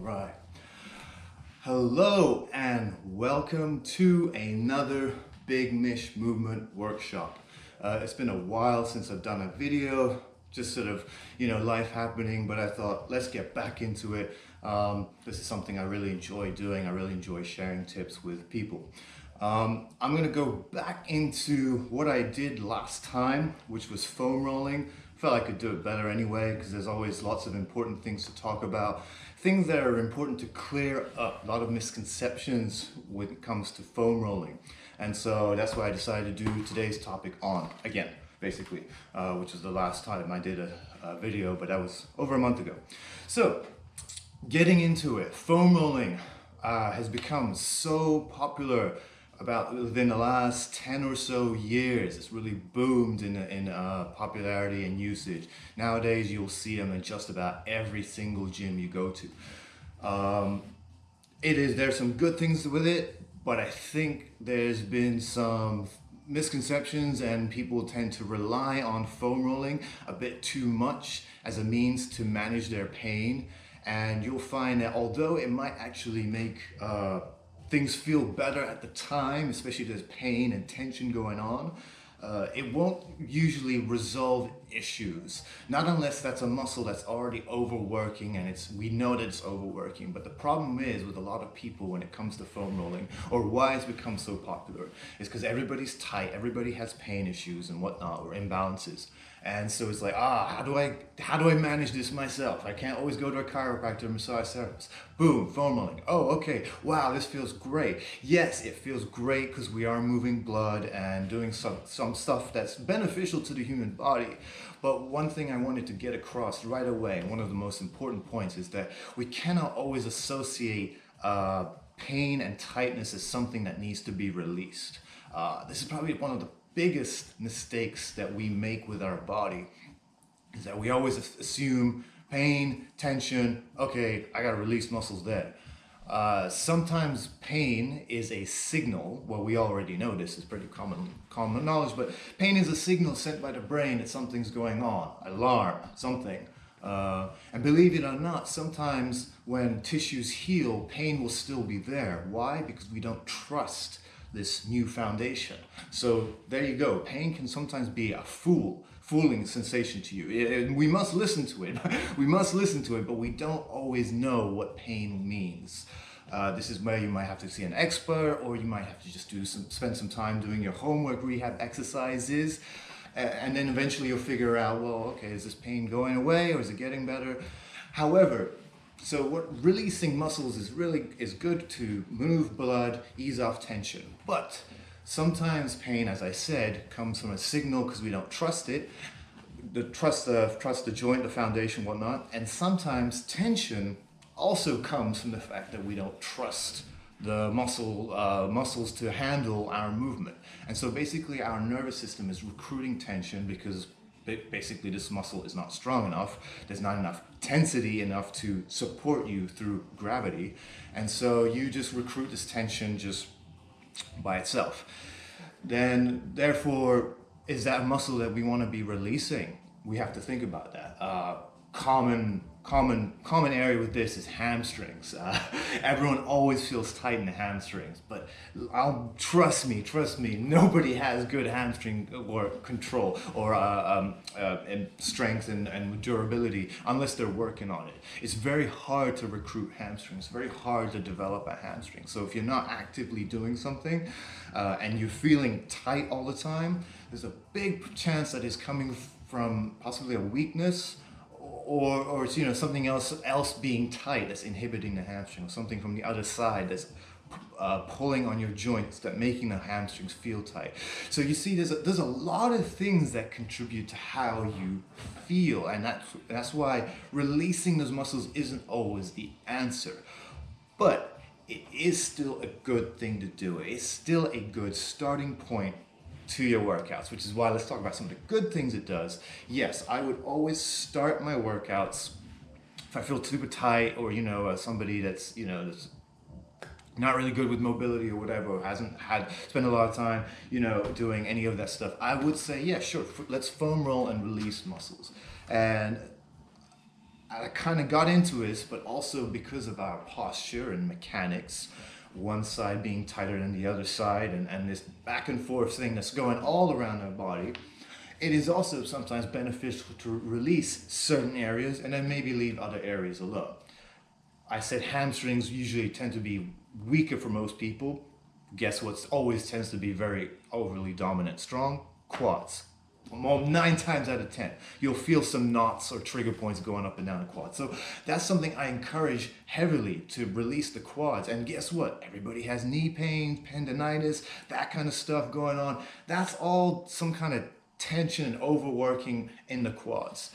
right. Hello and welcome to another Big Mish movement workshop. It's been a while since I've done a video, just sort of, life happening, but I thought let's get back into it. This is something I really enjoy doing. I really enjoy sharing tips with people. I'm gonna go back into what I did last time, which was foam rolling. Felt I could do it better anyway, because there's always lots of important things to talk about. Things that are important to clear up, a lot of misconceptions when it comes to foam rolling. And so that's why I decided to do today's topic on, again, basically, which was the last time I did a video, but that was over a month ago. So, getting into it, foam rolling has become so popular about within the last 10 or so years. It's really boomed in popularity and usage. Nowadays you'll see them in just about every single gym you go to. There's some good things with it, but I think there's been some misconceptions and people tend to rely on foam rolling a bit too much as a means to manage their pain. And you'll find that although it might actually make things feel better at the time, especially if there's pain and tension going on, it won't usually resolve issues. Not unless that's a muscle that's already overworking and we know that it's overworking. But the problem is with a lot of people when it comes to foam rolling, or why it's become so popular, is because everybody's tight, everybody has pain issues and whatnot, or imbalances. And so it's like, how do I manage this myself? I can't always go to a chiropractor, massage therapist. Boom, foam rolling. Oh, okay, wow, this feels great. Yes, it feels great because we are moving blood and doing some stuff that's beneficial to the human body. But one thing I wanted to get across right away, and one of the most important points, is that we cannot always associate pain and tightness as something that needs to be released. This is probably one of the biggest mistakes that we make with our body, is that we always assume pain, tension, okay, I gotta release muscles there. Sometimes pain is a signal. Well, we already know this is pretty common knowledge, but pain is a signal sent by the brain that something's going on, alarm, something. And believe it or not, sometimes when tissues heal, pain will still be there. Why? Because we don't trust this new foundation. So there you go. Pain can sometimes be a fooling sensation to you. We must listen to it. We must listen to it, but we don't always know what pain means. This is where you might have to see an expert, or you might have to just spend some time doing your homework rehab exercises. And then eventually you'll figure out, well, okay, is this pain going away or is it getting better? However, so what releasing muscles is good to move blood, ease off tension. But sometimes pain, as I said, comes from a signal because we don't trust it. Trust the joint, the foundation, whatnot. And sometimes tension also comes from the fact that we don't trust the muscles to handle our movement. And so basically our nervous system is recruiting tension because basically this muscle is not strong enough. There's not enough tensity enough to support you through gravity. And so you just recruit this tension just by itself. Then therefore, is that a muscle that we want to be releasing? We have to think about that. Common area with this is hamstrings. Everyone always feels tight in the hamstrings, but trust me, nobody has good hamstring or control or and strength and durability unless they're working on it. It's very hard to recruit hamstrings, very hard to develop a hamstring. So if you're not actively doing something and you're feeling tight all the time, there's a big chance that it's coming from possibly a weakness, or something else being tight that's inhibiting the hamstring, or something from the other side that's pulling on your joints, that making the hamstrings feel tight. So you see, there's a lot of things that contribute to how you feel, and that's why releasing those muscles isn't always the answer. But it is still a good thing to do. It's still a good starting point to your workouts, which is why let's talk about some of the good things it does. Yes, I would always start my workouts if I feel super tight, or somebody that's not really good with mobility or whatever, or hasn't spent a lot of time doing any of that stuff. I would say, yeah, sure, let's foam roll and release muscles. And I kind of got into this, but also because of our posture and mechanics, one side being tighter than the other side, and this back and forth thing that's going all around our body, it is also sometimes beneficial to release certain areas and then maybe leave other areas alone. I said hamstrings usually tend to be weaker for most people. Guess what always tends to be very overly dominant? Strong? Quads. Well, 9 times out of 10, you'll feel some knots or trigger points going up and down the quad. So that's something I encourage heavily, to release the quads. And guess what? Everybody has knee pain, tendonitis, that kind of stuff going on. That's all some kind of tension and overworking in the quads.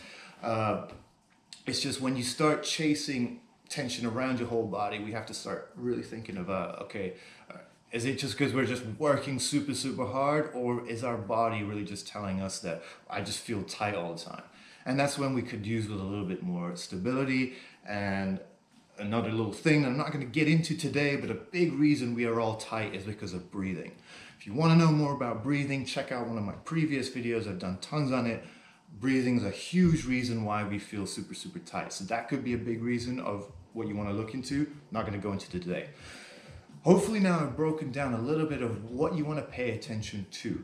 It's just when you start chasing tension around your whole body, we have to start really thinking about, okay, is it just because we're just working super, super hard, or is our body really just telling us that I just feel tight all the time? And that's when we could use with a little bit more stability. And another little thing that I'm not going to get into today, but a big reason we are all tight is because of breathing. If you want to know more about breathing, check out one of my previous videos. I've done tons on it. Breathing is a huge reason why we feel super, super tight. So that could be a big reason of what you want to look into. Not going to go into today. Hopefully now I've broken down a little bit of what you want to pay attention to.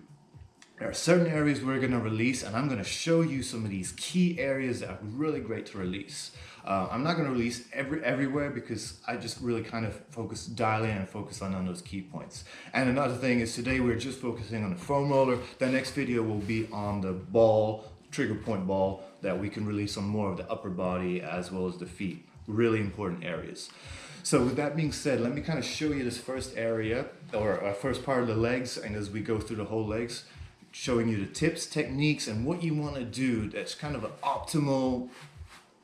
There are certain areas we're going to release, and I'm going to show you some of these key areas that are really great to release. I'm not going to release everywhere because I just really kind of dial in and focus on those key points. And another thing is, today we're just focusing on the foam roller. The next video will be on the ball, trigger point ball, that we can release on more of the upper body as well as the feet. Really important areas. So with that being said, let me kind of show you this first area, or first part of the legs, and as we go through the whole legs, showing you the tips, techniques, and what you want to do that's kind of an optimal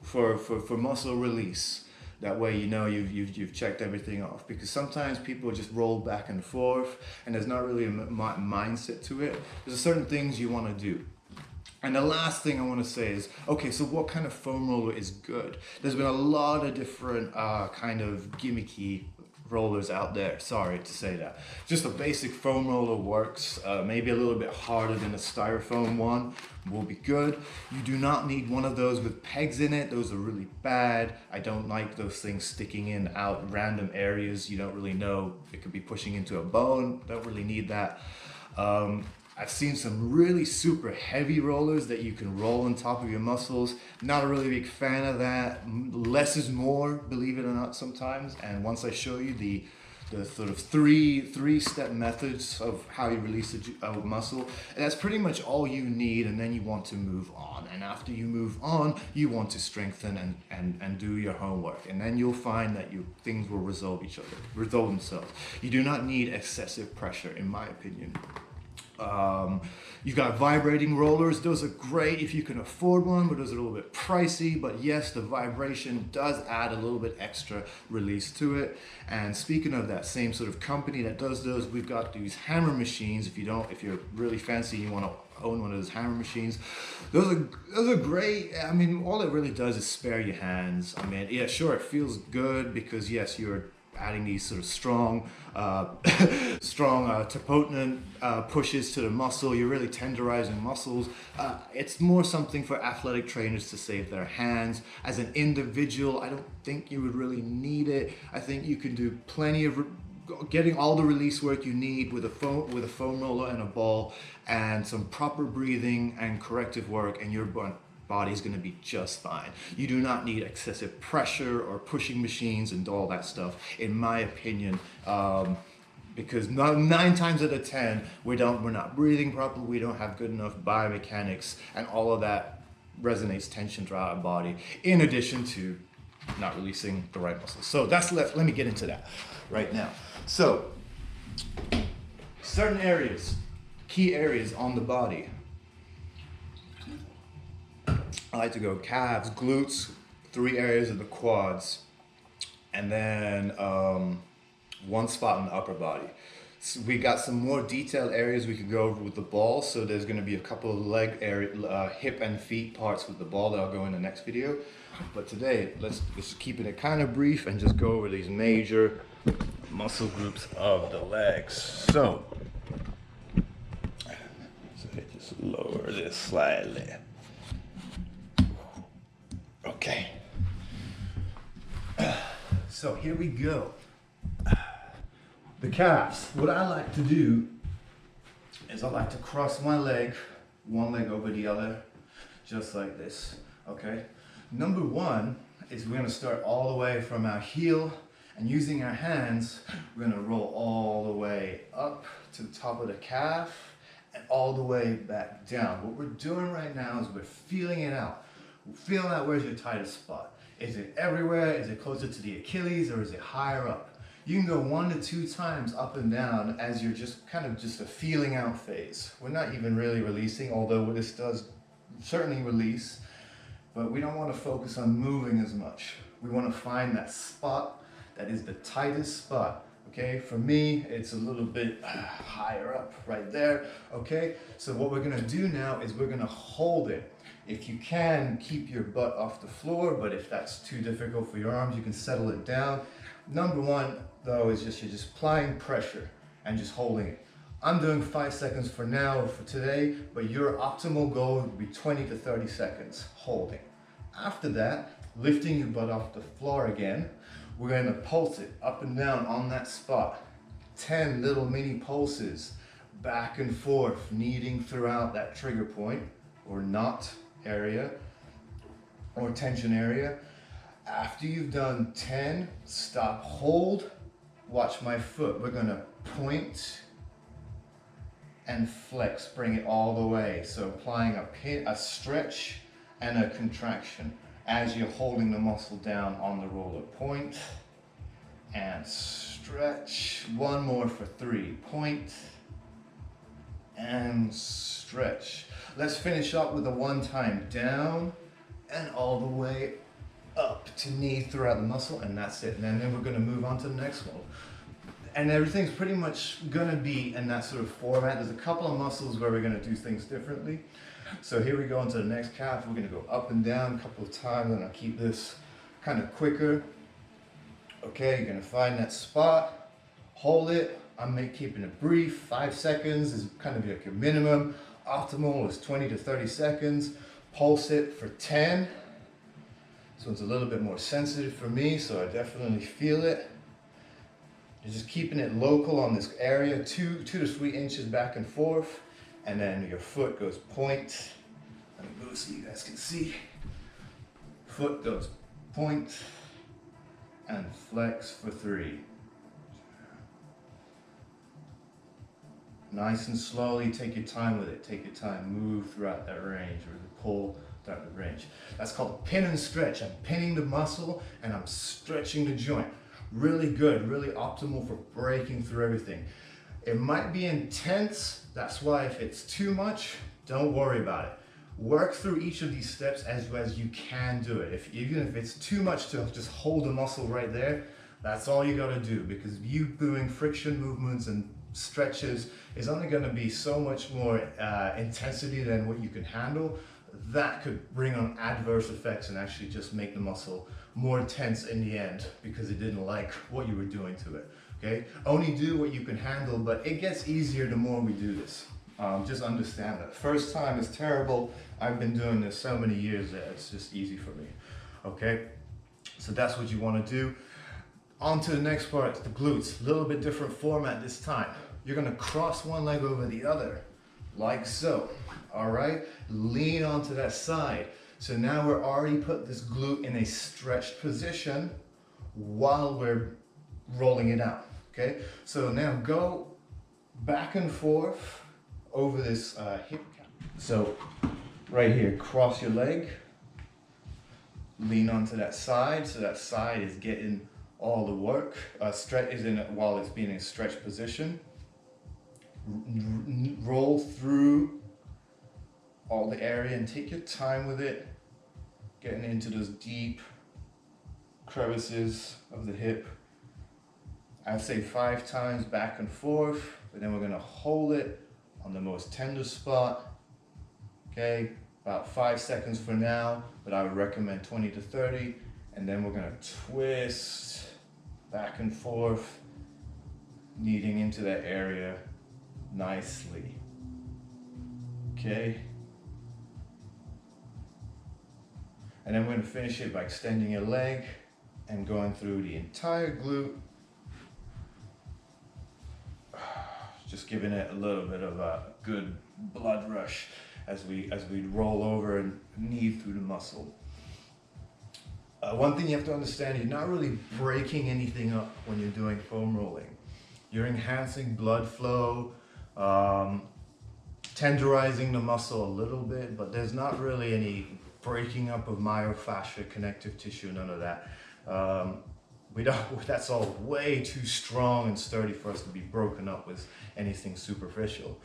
for muscle release. That way you know you've checked everything off, because sometimes people just roll back and forth and there's not really a mindset to it. There's certain things you want to do. And the last thing I want to say is, okay, so what kind of foam roller is good? There's been a lot of different kind of gimmicky rollers out there. Sorry to say that. Just a basic foam roller works. Maybe a little bit harder than a styrofoam one will be good. You do not need one of those with pegs in it. Those are really bad. I don't like those things sticking in out random areas. You don't really know. It could be pushing into a bone. Don't really need that. I've seen some really super heavy rollers that you can roll on top of your muscles. Not a really big fan of that. Less is more, believe it or not, sometimes. And once I show you the sort of three-step methods of how you release a muscle, that's pretty much all you need, and then you want to move on. And after you move on, you want to strengthen and do your homework. And then you'll find that things will resolve themselves. You do not need excessive pressure, in my opinion. You've got vibrating rollers. Those are great if you can afford one, but those are a little bit pricey. But yes, the vibration does add a little bit extra release to it. And speaking of that same sort of company that does those, we've got these hammer machines. If you're really fancy and you want to own one of those hammer machines, those are great. I mean, all it really does is spare your hands. I mean, yeah, sure, it feels good because yes, you're adding these sort of strong troponin pushes to the muscle. You're really tenderizing muscles. It's more something for athletic trainers to save their hands. As an individual, I don't think you would really need it. I think you can do plenty of getting all the release work you need with a foam roller and a ball and some proper breathing and corrective work, and your body is going to be just fine. You do not need excessive pressure or pushing machines and all that stuff, in my opinion, because 9 times out of 10 we're not breathing properly, we don't have good enough biomechanics, and all of that resonates tension throughout our body, in addition to not releasing the right muscles. So let me get into that right now. So certain areas, key areas on the body. I like to go calves, glutes, 3 areas of the quads, and then one spot in the upper body. So we got some more detailed areas we could go over with the ball. So there's going to be a couple of leg area, hip and feet parts with the ball that I'll go in the next video. But today, let's just keep it kind of brief and just go over these major muscle groups of the legs. So just lower this slightly. Okay, So here we go. The calves. What I like to do is I like to cross my leg, one leg over the other, just like this, okay? Number one is we're gonna start all the way from our heel, and using our hands, we're gonna roll all the way up to the top of the calf and all the way back down. What we're doing right now is we're feeling it out. We're feeling out where's your tightest spot. Is it everywhere? Is it closer to the Achilles, or is it higher up? You can go 1 to 2 times up and down as you're just kind of just a feeling out phase. We're not even really releasing, although this does certainly release, but we don't want to focus on moving as much. We want to find that spot that is the tightest spot. Okay, for me, it's a little bit higher up right there. Okay, so what we're gonna do now is we're gonna hold it. If you can, keep your butt off the floor, but if that's too difficult for your arms, you can settle it down. Number one, though, is you're just applying pressure and just holding it. I'm doing 5 seconds for now, for today, but your optimal goal would be 20 to 30 seconds holding. After that, lifting your butt off the floor again, we're going to pulse it up and down on that spot. 10 little mini pulses, back and forth, kneading throughout that trigger point, or knot area, or tension area. After you've done 10, stop, hold, watch my foot. We're gonna point and flex, bring it all the way. So applying a stretch and a contraction as you're holding the muscle down on the roller. Point and stretch. One more for 3. Point and stretch. Let's finish up with a one-time down and all the way up to knee throughout the muscle, and that's it. And then we're going to move on to the next one. And everything's pretty much going to be in that sort of format. There's a couple of muscles where we're going to do things differently. So here we go into the next calf. We're going to go up and down a couple of times, and I'll keep this kind of quicker. Okay, you're going to find that spot, hold it. I'm keeping it brief. 5 seconds is kind of like your minimum. Optimal is 20 to 30 seconds. Pulse it for 10. This one's a little bit more sensitive for me, so I definitely feel it. You're just keeping it local on this area, 2 to 3 inches back and forth, and then your foot goes point. Let me move so you guys can see. Foot goes point and flex for 3. Nice and slowly, take your time with it. Take your time, move throughout that range, or pull throughout the range. That's called pin and stretch. I'm pinning the muscle and I'm stretching the joint. Really good, really optimal for breaking through everything. It might be intense. That's why if it's too much, don't worry about it. Work through each of these steps as you can do it. Even if it's too much to just hold the muscle right there, that's all you gotta do, because you doing friction movements and stretches is only going to be so much more intensity than what you can handle. That could bring on adverse effects and actually just make the muscle more tense in the end because it didn't like what you were doing to it. Okay, only do what you can handle, but it gets easier the more we do this. Just understand that. First time is terrible. I've been doing this so many years that it's just easy for me. Okay, so that's what you want to do. On to the next part, the glutes. A little bit different format this time. You're gonna cross one leg over the other, like so. All right, lean onto that side. So now we're already put this glute in a stretched position while we're rolling it out, okay? So now go back and forth over this hip. So right here, cross your leg, lean onto that side, so that side is getting all the work. Stretch is in it while it's being in a stretched position. Roll through all the area and take your time with it, getting into those deep crevices of the hip. I'd say 5 times back and forth, but then we're gonna hold it on the most tender spot. Okay, about 5 seconds for now, but I would recommend 20 to 30, and then we're gonna twist back and forth, kneading into that area nicely. Okay. And then we're going to finish it by extending your leg and going through the entire glute. Just giving it a little bit of a good blood rush as we roll over and knee through the muscle. One thing you have to understand, you're not really breaking anything up when you're doing foam rolling. You're enhancing blood flow, tenderizing the muscle a little bit, but there's not really any breaking up of myofascia, connective tissue, none of that. That's all way too strong and sturdy for us to be broken up with anything superficial.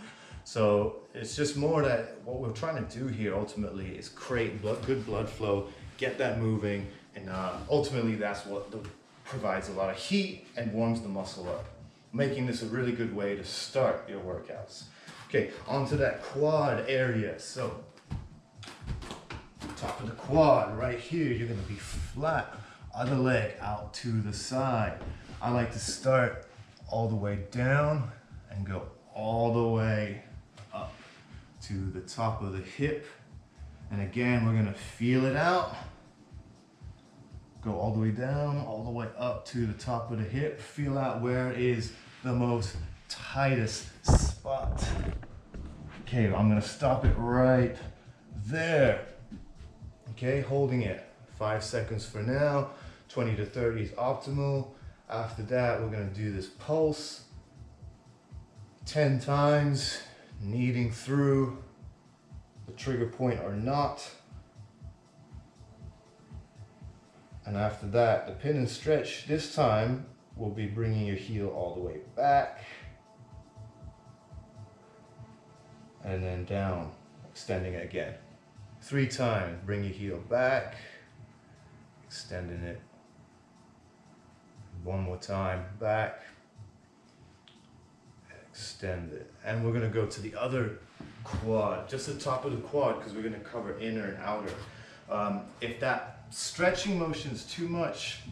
So it's just more that what we're trying to do here ultimately is create good blood flow, get that moving, and ultimately that's what provides a lot of heat and warms the muscle up, making this a really good way to start your workouts. Okay, onto that quad area. So top of the quad right here, you're gonna be flat, other leg out to the side. I like to start all the way down and go all the way up to the top of the hip. And again, we're gonna feel it out. Go all the way down, all the way up to the top of the hip. Feel out where is the most tightest spot. Okay, I'm gonna stop it right there. Okay, holding it 5 seconds for now. 20 to 30 is optimal. After that, we're gonna do this pulse 10 times, kneading through the trigger point or not. And after that, the pin and stretch this time will be bringing your heel all the way back and then down, extending it again. 3 times, bring your heel back, extending it. 1 more time, back, extend it. And we're gonna go to the other quad, just the top of the quad, because we're gonna cover inner and outer. If that stretching motion is too much,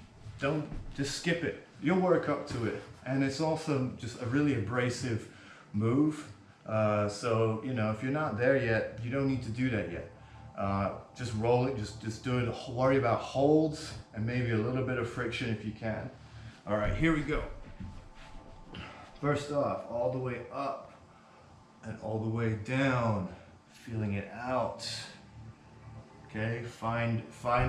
just skip it. You'll work up to it. And it's also just a really abrasive move. So, you know, if you're not there yet, you don't need to do that yet. Just roll it, just do it. Worry about holds and maybe a little bit of friction if you can. All right, here we go. First off, all the way up and all the way down, feeling it out. Okay, find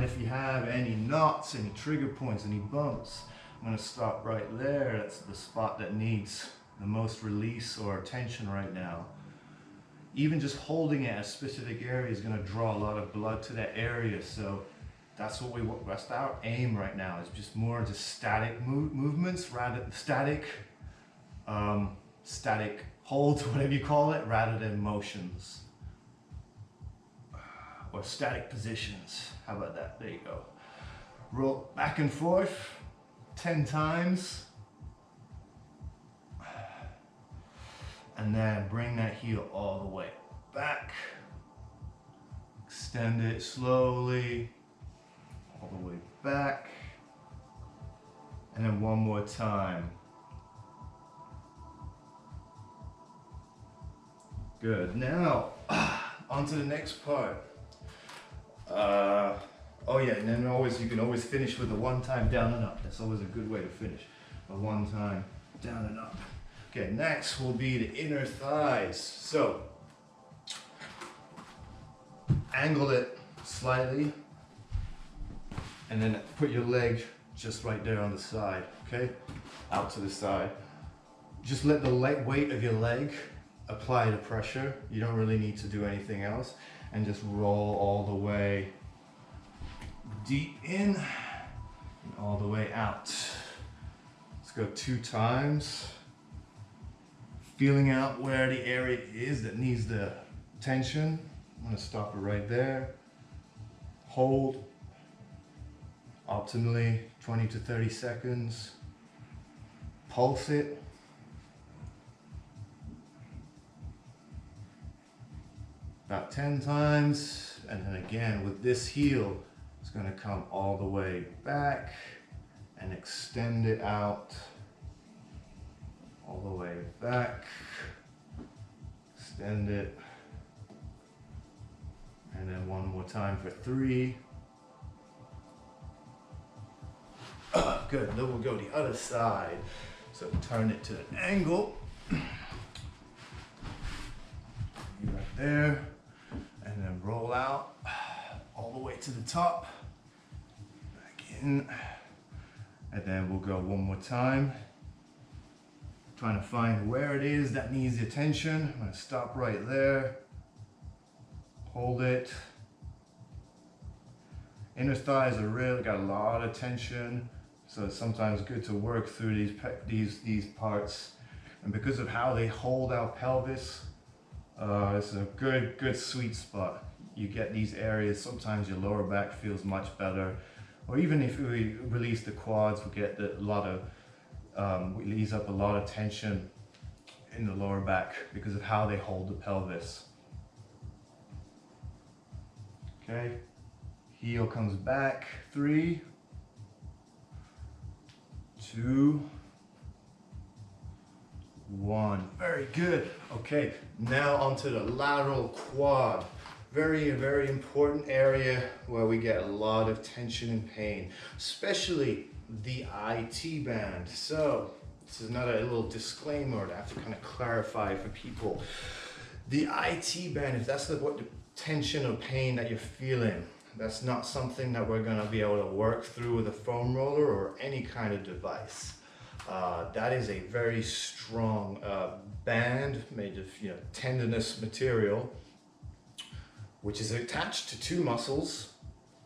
if you have any knots, any trigger points, any bumps. I'm gonna stop right there. That's the spot that needs the most release or tension right now. Even just holding it at a specific area is gonna draw a lot of blood to that area. So that's our aim right now, is just more just static movements, rather static holds, whatever you call it, rather than motions. Or static positions. How about that? There you go. Roll back and forth 10 times. And then bring that heel all the way back. Extend it slowly. All the way back. And then 1 more time. Good. Now, on to the next part. Oh yeah, and then you can always finish with a 1 time down and up. That's always a good way to finish. A 1 time down and up. Okay, next will be the inner thighs. So, angle it slightly, and then put your leg just right there on the side, okay? Out to the side. Just let the weight of your leg apply the pressure. You don't really need to do anything else. And just roll all the way deep in and all the way out. Let's go 2 times. Feeling out where the area is that needs the tension. I'm gonna stop it right there. Hold optimally 20 to 30 seconds. Pulse it. About 10 times, and then again with this heel, it's going to come all the way back and extend it out, all the way back, extend it, and then 1 more time for 3, Good, then we'll go the other side. So turn it to an angle. Right there. And then roll out all the way to the top. Back in. And then we'll go one more time. Trying to find where it is that needs the attention. I'm gonna stop right there. Hold it. Inner thighs are really got a lot of tension, so it's sometimes good to work through these parts. And because of how they hold our pelvis, it's a good sweet spot. You get these areas. Sometimes your lower back feels much better, or even if we release the quads, we get we ease up a lot of tension in the lower back because of how they hold the pelvis. Okay, heel comes back, 3, 2, 1. Very good. Okay, now onto the lateral quad. Very important area where we get a lot of tension and pain, especially the IT band. So this is another little disclaimer that I have to kind of clarify for people. The IT band, if that's what the tension or pain that you're feeling, that's not something that we're going to be able to work through with a foam roller or any kind of device. That is a very strong band made of tendinous material, which is attached to 2 muscles,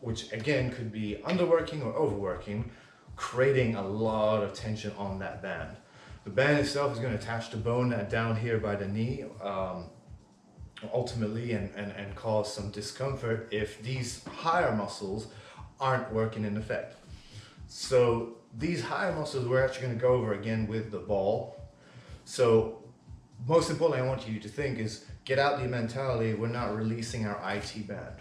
which again could be underworking or overworking, creating a lot of tension on that band. The band itself is going to attach the bone down here by the knee, ultimately, and cause some discomfort if these higher muscles aren't working in effect. So these higher muscles we're actually going to go over again with the ball. So most importantly, I want you to think is get out the mentality we're not releasing our IT band.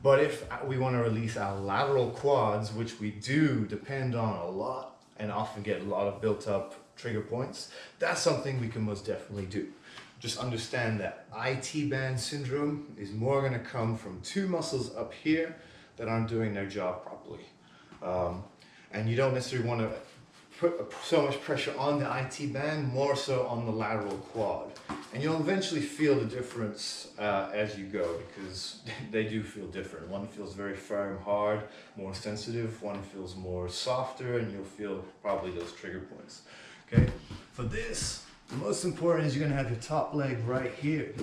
But if we want to release our lateral quads, which we do depend on a lot and often get a lot of built up trigger points, that's something we can most definitely do. Just understand that IT band syndrome is more going to come from 2 muscles up here that aren't doing their job properly. And you don't necessarily want to put so much pressure on the IT band, more so on the lateral quad. And you'll eventually feel the difference as you go, because they do feel different. One feels very firm, hard, more sensitive. One feels more softer, and you'll feel probably those trigger points. Okay, for this, the most important is you're gonna have your top leg right here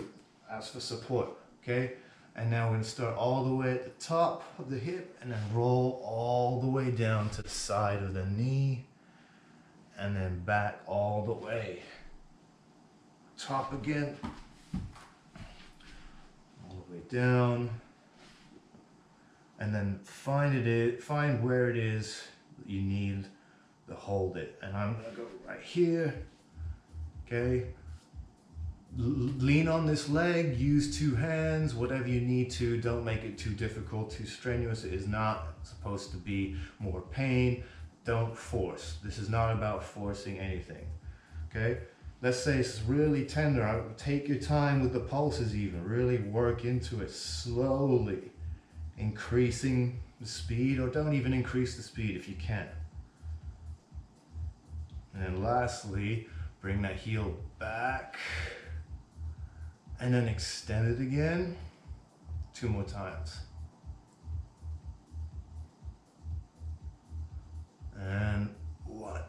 as for support, okay? And now we're gonna start all the way at the top of the hip and then roll all the way down to the side of the knee and then back all the way. Top again, all the way down, and then find where it is that you need to hold it. And I'm gonna go right here. Okay, lean on this leg, use 2 hands, whatever you need to. Don't make it too difficult, too strenuous. It is not supposed to be more pain. Don't force. This is not about forcing anything. Okay, let's say it's really tender. Take your time with the pulses even. Really work into it slowly, increasing the speed, or don't even increase the speed if you can. And then lastly, bring that heel back and then extend it again 2 more times. And 1.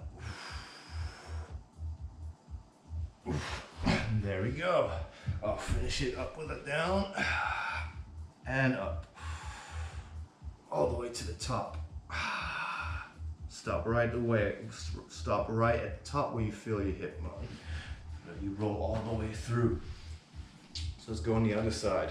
And there we go. I'll finish it up with it down and up. All the way to the top. Stop right away. Stop right at the top where you feel your hip bone. You roll all the way through. So let's go on the other side.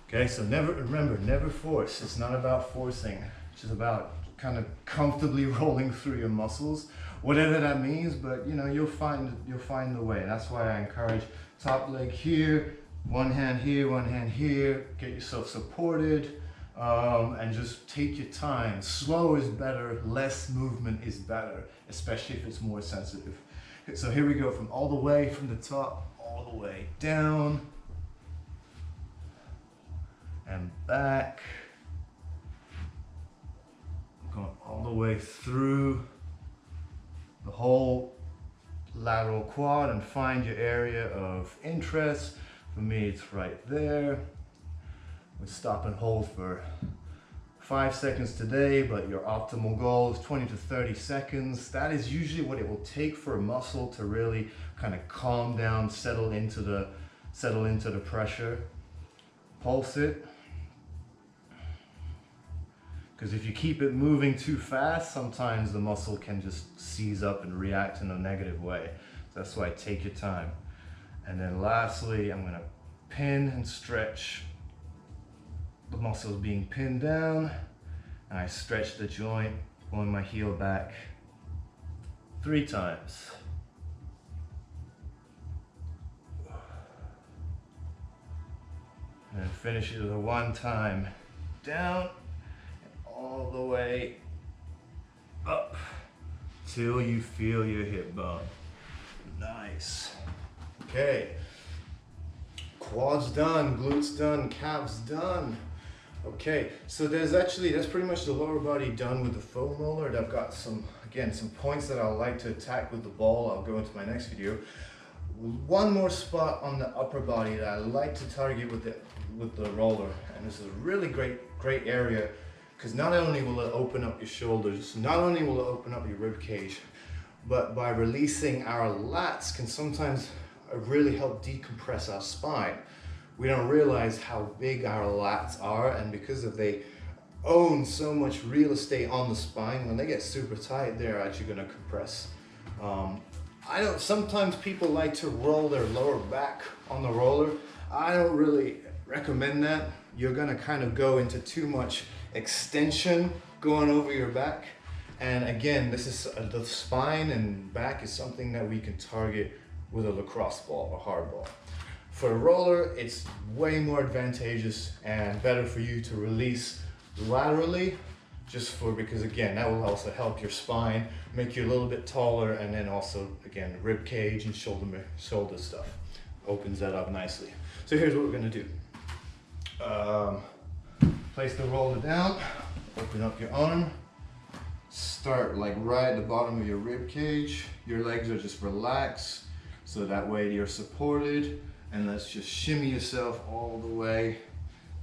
Okay, so remember, never force. It's not about forcing. It's just about kind of comfortably rolling through your muscles, whatever that means. But you'll find the way. That's why I encourage top leg here, 1 hand here, 1 hand here. Get yourself supported. And just take your time. Slow is better, less movement is better, especially if it's more sensitive. Okay, so here we go, from all the way from the top, all the way down, and back, going all way through the whole lateral quad and find your area of interest. For me, it's right there. We stop and hold for 5 seconds today, but your optimal goal is 20 to 30 seconds. That is usually what it will take for a muscle to really kind of calm down, settle into the pressure. Pulse it. Because if you keep it moving too fast, sometimes the muscle can just seize up and react in a negative way. So that's why take your time. And then lastly, I'm going to pin and stretch. The muscle is being pinned down, and I stretch the joint, pulling my heel back 3 times. And then finish it with a 1 time down, all the way up till you feel your hip bone. Nice. Okay. Quads done, glutes done, calves done. Okay, so that's pretty much the lower body done with the foam roller. I've got some points that I'll like to attack with the ball. I'll go into my next video. One more spot on the upper body that I like to target with the roller, and this is a really great area, because not only will it open up your shoulders, not only will it open up your rib cage, but by releasing our lats can sometimes really help decompress our spine. We don't realize how big our lats are, and because they own so much real estate on the spine, when they get super tight, they're actually going to compress. Sometimes people like to roll their lower back on the roller. I don't really recommend that. You're going to kind of go into too much extension going over your back. And again, this is the spine and back is something that we can target with a lacrosse ball or hard ball. For a roller, it's way more advantageous and better for you to release laterally, because again, that will also help your spine, make you a little bit taller, and then also, again, rib cage and shoulder stuff. Opens that up nicely. So here's what we're gonna do. Place the roller down, open up your arm, start like right at the bottom of your rib cage. Your legs are just relaxed, so that way you're supported. And let's just shimmy yourself all the way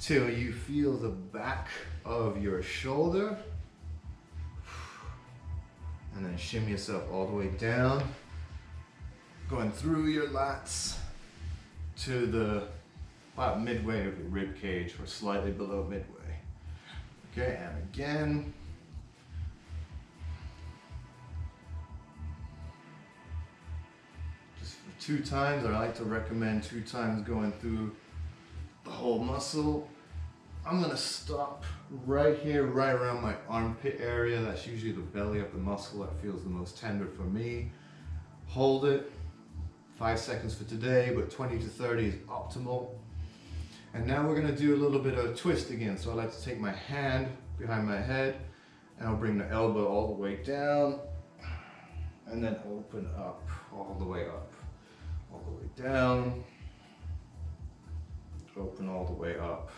till you feel the back of your shoulder. And then shimmy yourself all the way down, going through your lats to about midway of your rib cage, or slightly below midway. Okay, and again. Just for 2 times, I like to recommend 2 times going through the whole muscle. I'm gonna stop right here, right around my armpit area. That's usually the belly of the muscle that feels the most tender for me. Hold it, 5 seconds for today, but 20 to 30 is optimal. And now we're gonna do a little bit of a twist again. So I like to take my hand behind my head, and I'll bring the elbow all the way down, and then open up, all the way up, all the way down, open all the way up.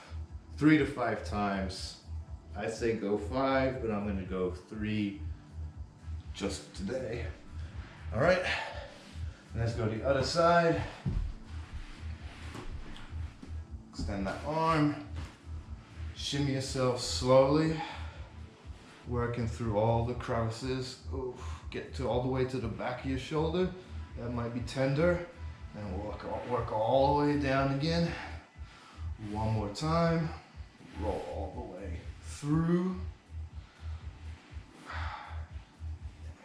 3 to 5 times. I say go 5, but I'm gonna go 3 just today. All right, let's go to the other side. Extend that arm, shimmy yourself slowly, working through all the crevices. Oof. Get to all the way to the back of your shoulder. That might be tender. And we'll work all the way down again. One more time. Roll all the way through.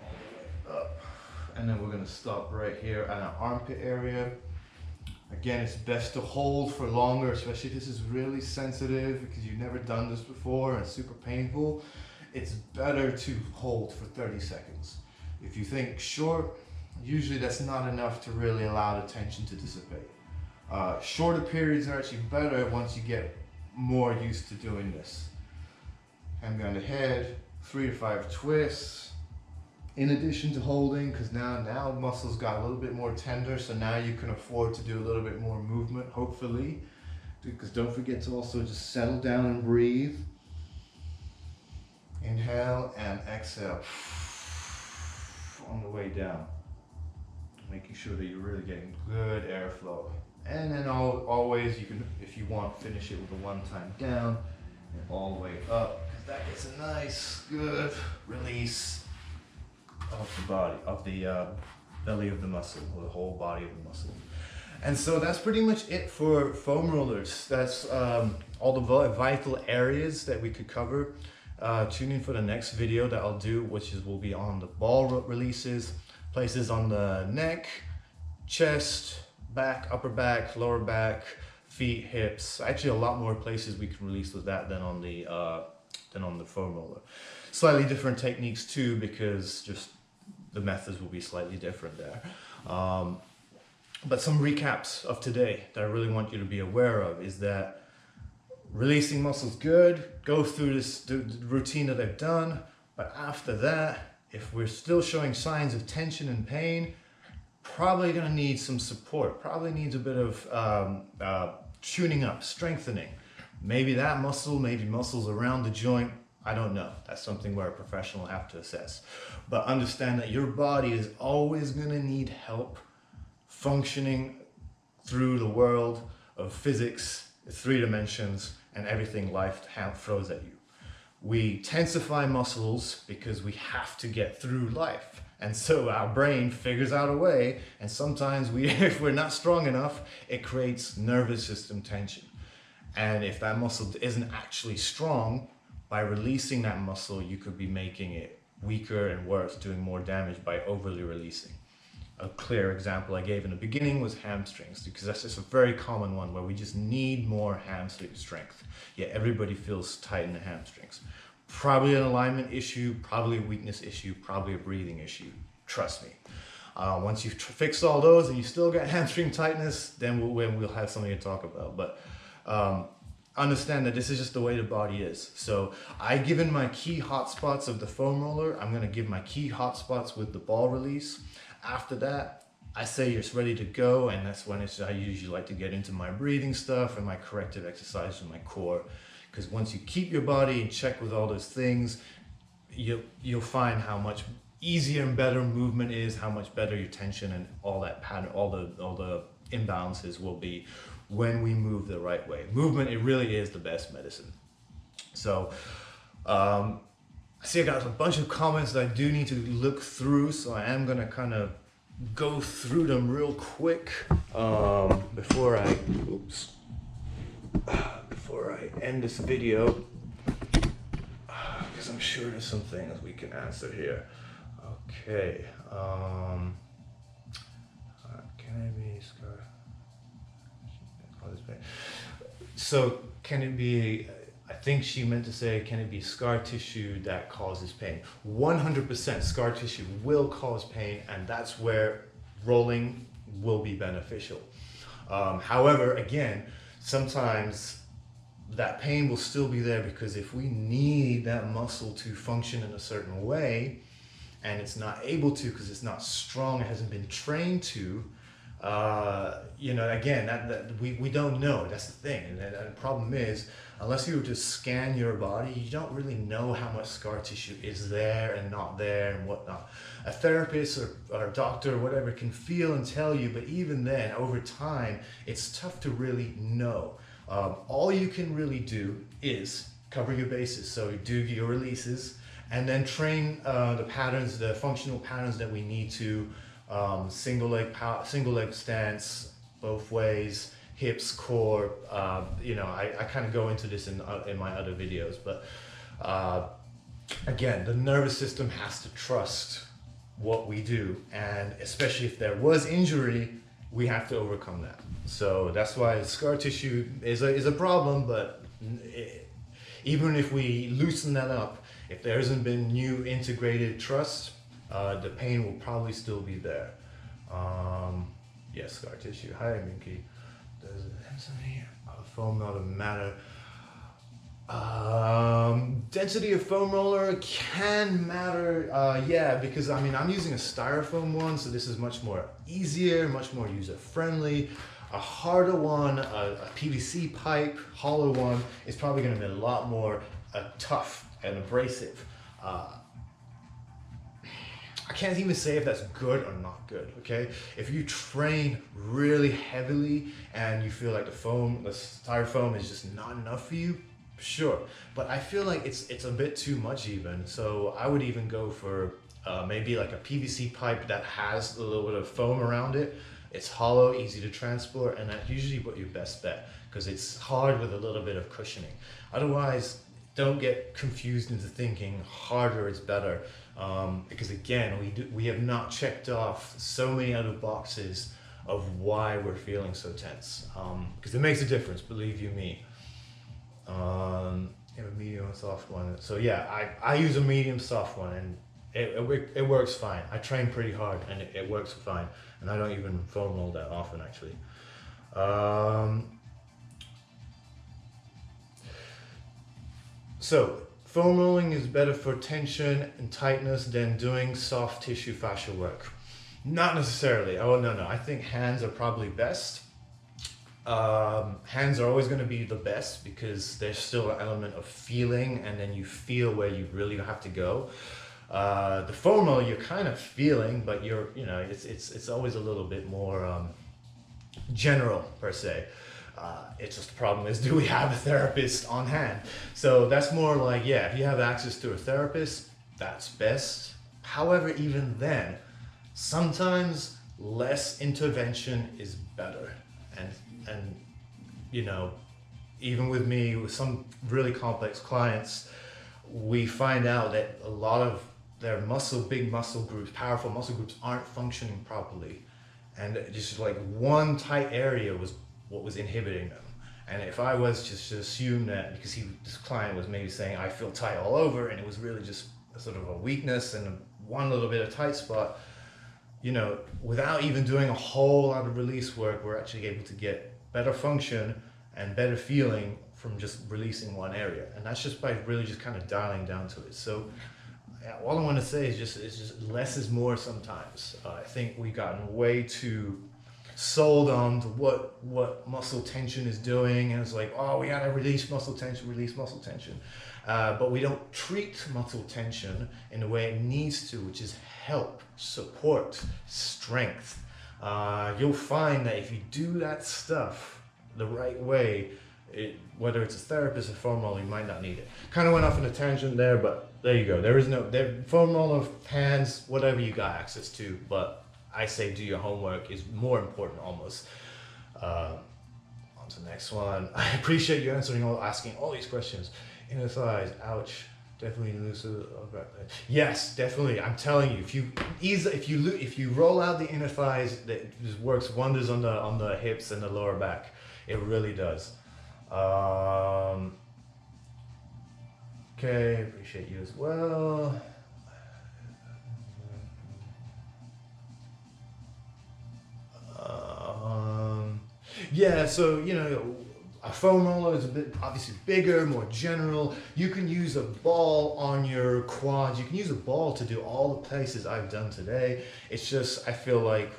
All the way up. And then we're going to stop right here at our armpit area. Again, it's best to hold for longer, especially if this is really sensitive because you've never done this before and it's super painful. It's better to hold for 30 seconds. If you think short, usually that's not enough to really allow the tension to dissipate. Shorter periods are actually better once you get more used to doing this. Hand behind the head, 3 to 5 twists. In addition to holding, because now muscles got a little bit more tender, so now you can afford to do a little bit more movement, hopefully. Because don't forget to also just settle down and breathe. Inhale and exhale on the way down, making sure that you're really getting good airflow. And then always, you can, if you want, finish it with a one-time down and all the way up, because that gets a nice, good release of the body, of the belly of the muscle, or the whole body of the muscle. And so that's pretty much it for foam rollers. That's all the vital areas that we could cover. Tune in for the next video that I'll do, which will be on the ball releases, places on the neck, chest, back, upper back, lower back, feet, hips. Actually, a lot more places we can release with that than on the foam roller. Slightly different techniques too, because just the methods will be slightly different there. But some recaps of today that I really want you to be aware of is that releasing muscles good, go through the routine that I've done, but after that, if we're still showing signs of tension and pain, probably gonna need some support, probably needs a bit of tuning up, strengthening. Maybe that muscle, maybe muscles around the joint, I don't know. That's something where a professional will have to assess. But understand that your body is always gonna need help functioning through the world of physics, 3 dimensions, and everything life throws at you. We tensify muscles because we have to get through life. And so our brain figures out a way, and sometimes if we're not strong enough, it creates nervous system tension. And if that muscle isn't actually strong, by releasing that muscle, you could be making it weaker and worse, doing more damage by overly releasing. A clear example I gave in the beginning was hamstrings, because that's just a very common one where we just need more hamstring strength. Yet everybody feels tight in the hamstrings. Probably an alignment issue, probably a weakness issue, probably a breathing issue. Trust me. Once you've fixed all those and you still got hamstring tightness, then we'll have something to talk about. But understand that this is just the way the body is. So I've given my key hotspots of the foam roller. I'm gonna give my key hotspots with the ball release. After that, I say it's ready to go, and that's when I usually like to get into my breathing stuff and my corrective exercises in my core. Because once you keep your body in check with all those things, you'll find how much easier and better movement is, how much better your tension and all that pattern, all the imbalances will be when we move the right way. Movement, it really is the best medicine. So, I see I got a bunch of comments that I do need to look through, so I am gonna kind of go through them real quick before I end this video, because I'm sure there's some things we can answer here. Okay, can I be scar? So can it be? I think she meant to say, can it be scar tissue that causes pain? 100% scar tissue will cause pain, and that's where rolling will be beneficial. However, again, sometimes that pain will still be there, because if we need that muscle to function in a certain way and it's not able to because it's not strong, it hasn't been trained to, again, we don't know. That's the thing. And the problem is, unless you just scan your body, you don't really know how much scar tissue is there and not there and whatnot. A therapist or a doctor or whatever can feel and tell you, but even then, over time, it's tough to really know. All you can really do is cover your bases. So do your releases and then train the patterns, the functional patterns that we need to. Single leg stance, both ways, hips, core. I kind of go into this in my other videos, but again, the nervous system has to trust what we do, and especially if there was injury, we have to overcome that. So that's why scar tissue is a problem, but even if we loosen that up, if there hasn't been new integrated trust, the pain will probably still be there. Yes, scar tissue. Hi, Minky. Does it have something here? Foam roller matter. Density of foam roller can matter. Yeah, because I mean, I'm using a styrofoam one, so this is much more easier, much more user-friendly. A harder one, a PVC pipe, hollow one, is probably going to be a lot more tough and abrasive. I can't even say if that's good or not good, okay? If you train really heavily and you feel like the styrofoam is just not enough for you, sure. But I feel like it's a bit too much even. So I would even go for maybe like a PVC pipe that has a little bit of foam around it. It's hollow, easy to transport, and that's usually what your best bet, because it's hard with a little bit of cushioning. Otherwise, don't get confused into thinking harder is better, because again, we have not checked off so many other boxes of why we're feeling so tense, because it makes a difference, believe you me. You have a medium and soft one. So yeah, I use a medium soft one, and it works fine. I train pretty hard and it works fine, and I don't even foam roll that often actually. So foam rolling is better for tension and tightness than doing soft tissue fascia work. Not necessarily. Oh no, I think hands are probably best. Hands are always going to be the best because there's still an element of feeling, and then you feel where you really have to go. The foam roll, you're kind of feeling, but it's always a little bit more general per se. It's just the problem is, do we have a therapist on hand? So that's more like, yeah, if you have access to a therapist, that's best. However, even then, sometimes less intervention is better. And even with me, with some really complex clients, we find out that a lot of their big muscle groups, powerful muscle groups, aren't functioning properly. And just like one tight area was what was inhibiting them. And if I was just to assume that because this client was maybe saying, I feel tight all over, and it was really just a sort of a weakness and one little bit of tight spot, without even doing a whole lot of release work, we're actually able to get better function and better feeling from just releasing one area. And that's just by really just kind of dialing down to it. So all I want to say is just less is more sometimes. I think we've gotten way too sold on to what muscle tension is doing, and it's like, oh, we gotta release muscle tension. But we don't treat muscle tension in the way it needs to, which is help, support, strength. You'll find that if you do that stuff the right way, whether it's a therapist or foam roller, you might not need it. Kind of went off on a tangent there, but there you go. There is no foam roller, hands, whatever you got access to, but I say do your homework is more important almost. On to the next one. I appreciate you asking all these questions. Inner thighs, ouch. Definitely looser. Yes, definitely. I'm telling you, if you roll out the inner thighs, that just works wonders on the hips and the lower back. It really does. Okay, appreciate you as well. Yeah, so a foam roller is a bit obviously bigger, more general. You can use a ball on your quads. You can use a ball to do all the places I've done today. It's just, I feel like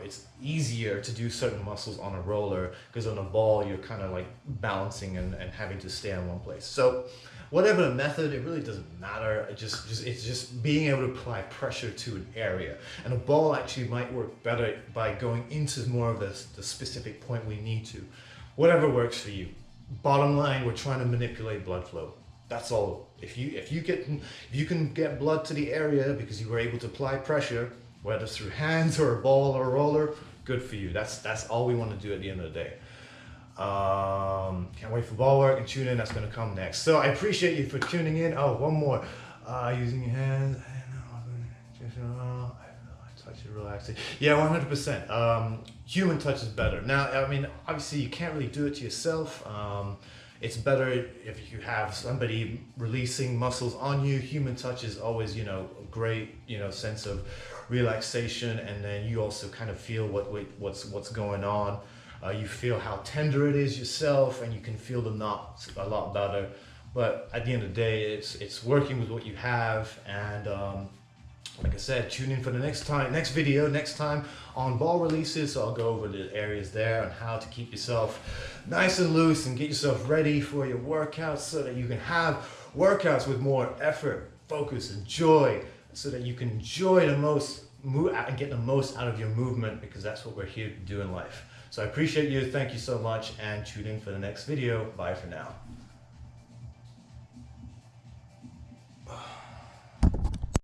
it's easier to do certain muscles on a roller, because on a ball you're kind of like balancing and having to stay in one place. So whatever the method, it really doesn't matter. It's just being able to apply pressure to an area. And a ball actually might work better by going into more of the specific point we need to. Whatever works for you. Bottom line, we're trying to manipulate blood flow. That's all. If you can get blood to the area because you were able to apply pressure, whether it's through hands or a ball or a roller, good for you. That's all we want to do at the end of the day. Can't wait for ball work and tune in. That's going to come next. So I appreciate you for tuning in. Oh, one more. Using your hands. Touch it, relax it. Yeah, 100%. Human touch is better. Now, I mean, obviously you can't really do it to yourself. It's better if you have somebody releasing muscles on you. Human touch is always, a great, sense of relaxation, and then you also kind of feel what's going on. You feel how tender it is yourself, and you can feel the knots a lot better. But at the end of the day, it's working with what you have, and like I said, tune in for the next video next time on ball releases. So I'll go over the areas there and how to keep yourself nice and loose and get yourself ready for your workouts, so that you can have workouts with more effort, focus, and joy, so that you can enjoy the most, move out and get the most out of your movement, because that's what we're here to do in life. So I appreciate you. Thank you so much, and tune in for the next video. Bye for now.